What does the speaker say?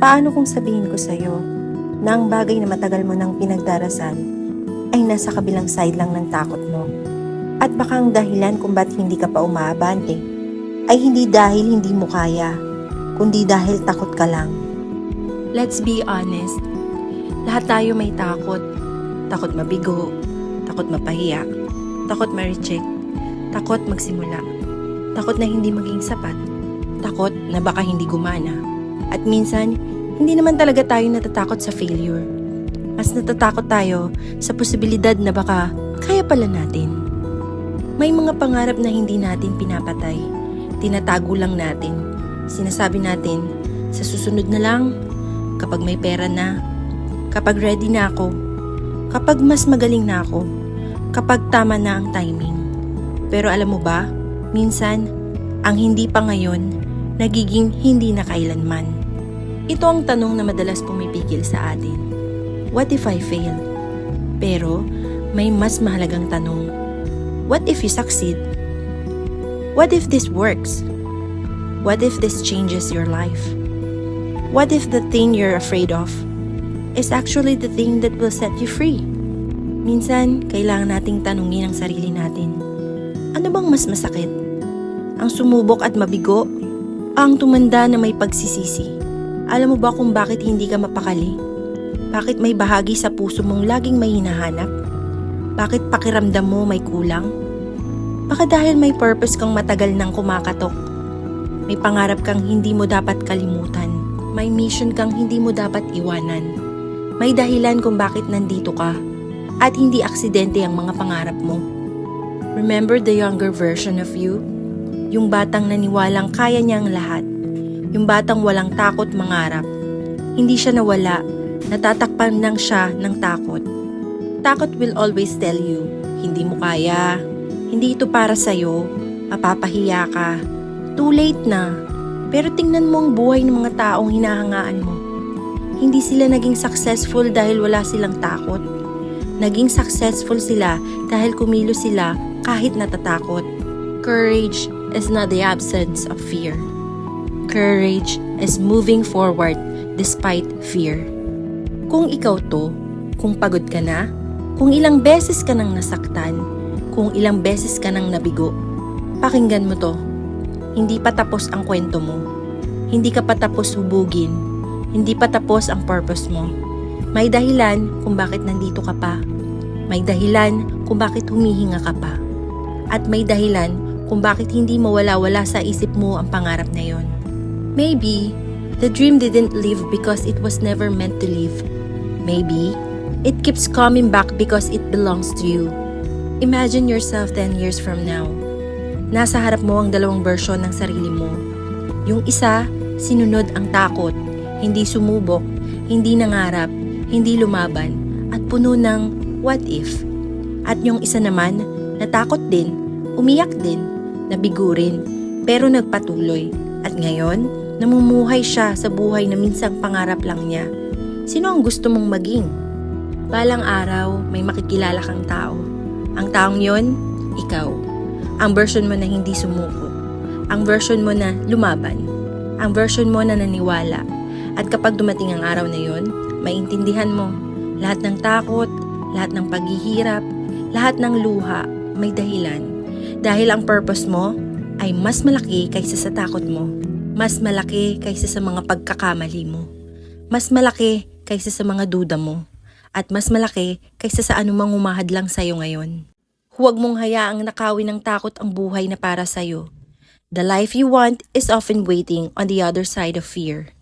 Paano kung sabihin ko sa'yo na ang bagay na matagal mo nang pinagdarasal ay nasa kabilang side lang ng takot mo? At baka ang dahilan kung ba't hindi ka pa umaabante ay hindi dahil hindi mo kaya, kundi dahil takot ka lang. Let's be honest. Lahat tayo may takot. Takot mabigo, takot mapahiya, takot ma-reject, takot magsimula, takot na hindi maging sapat, takot na baka hindi gumana. At minsan, hindi naman talaga tayo natatakot sa failure. Mas natatakot tayo sa posibilidad na baka kaya pala natin. May mga pangarap na hindi natin pinapatay. Tinatago lang natin. Sinasabi natin, sa susunod na lang, kapag may pera na, kapag ready na ako, kapag mas magaling na ako, kapag tama na ang timing. Pero alam mo ba, minsan, ang hindi pa ngayon, nagiging hindi na kailanman. Ito ang tanong na madalas pumipigil sa atin. What if I fail? Pero, may mas mahalagang tanong. What if you succeed? What if this works? What if this changes your life? What if the thing you're afraid of is actually the thing that will set you free? Minsan, kailangan nating tanungin ang sarili natin. Ano bang mas masakit? Ang sumubok at mabigo? Ang tumanda na may pagsisisi? Alam mo ba kung bakit hindi ka mapakali? Bakit may bahagi sa puso mong laging may hinahanap? Bakit pakiramdam mo may kulang? Baka dahil may purpose kang matagal nang kumakatok. May pangarap kang hindi mo dapat kalimutan. May mission kang hindi mo dapat iwanan. May dahilan kung bakit nandito ka at hindi aksidente ang mga pangarap mo. Remember the younger version of you? Yung batang naniwalang kaya niya ang lahat. Yung batang walang takot mangarap. Hindi siya nawala, natatakpan lang siya ng takot. Takot will always tell you, hindi mo kaya, hindi ito para sa'yo, mapapahiya ka, too late na. Pero tingnan mo ang buhay ng mga taong hinahangaan mo. Hindi sila naging successful dahil wala silang takot. Naging successful sila dahil kumilos sila kahit natatakot. Courage is not the absence of fear. Courage is moving forward despite fear. Kung ikaw to, kung pagod ka na, kung ilang beses ka nang nasaktan, kung ilang beses ka nang nabigo, pakinggan mo to. Hindi pa tapos ang kwento mo. Hindi ka pa tapos hubugin. Hindi pa tapos ang purpose mo. May dahilan kung bakit nandito ka pa. May dahilan kung bakit humihinga ka pa. At may dahilan kung bakit hindi mawala-wala sa isip mo ang pangarap na yon. Maybe, the dream didn't live because it was never meant to live. Maybe, it keeps coming back because it belongs to you. Imagine yourself 10 years from now. Nasa harap mo ang dalawang version ng sarili mo. Yung isa, sinunod ang takot, hindi sumubok, hindi nangarap, hindi lumaban, at puno ng what if. At yung isa naman, natakot din, umiyak din, nabigo rin, pero nagpatuloy. At ngayon, namumuhay siya sa buhay na minsang pangarap lang niya. Sino ang gusto mong maging? Balang araw, may makikilala kang tao. Ang taong yon, ikaw. Ang version mo na hindi sumuko. Ang version mo na lumaban. Ang version mo na naniwala. At kapag dumating ang araw na yon, maintindihan mo, lahat ng takot, lahat ng paghihirap, lahat ng luha, may dahilan. Dahil ang purpose mo ay mas malaki kaysa sa takot mo. Mas malaki kaysa sa mga pagkakamali mo. Mas malaki kaysa sa mga duda mo. At mas malaki kaysa sa anumang humahadlang sa'yo ngayon. Huwag mong hayaang nakawin ng takot ang buhay na para sa'yo. The life you want is often waiting on the other side of fear.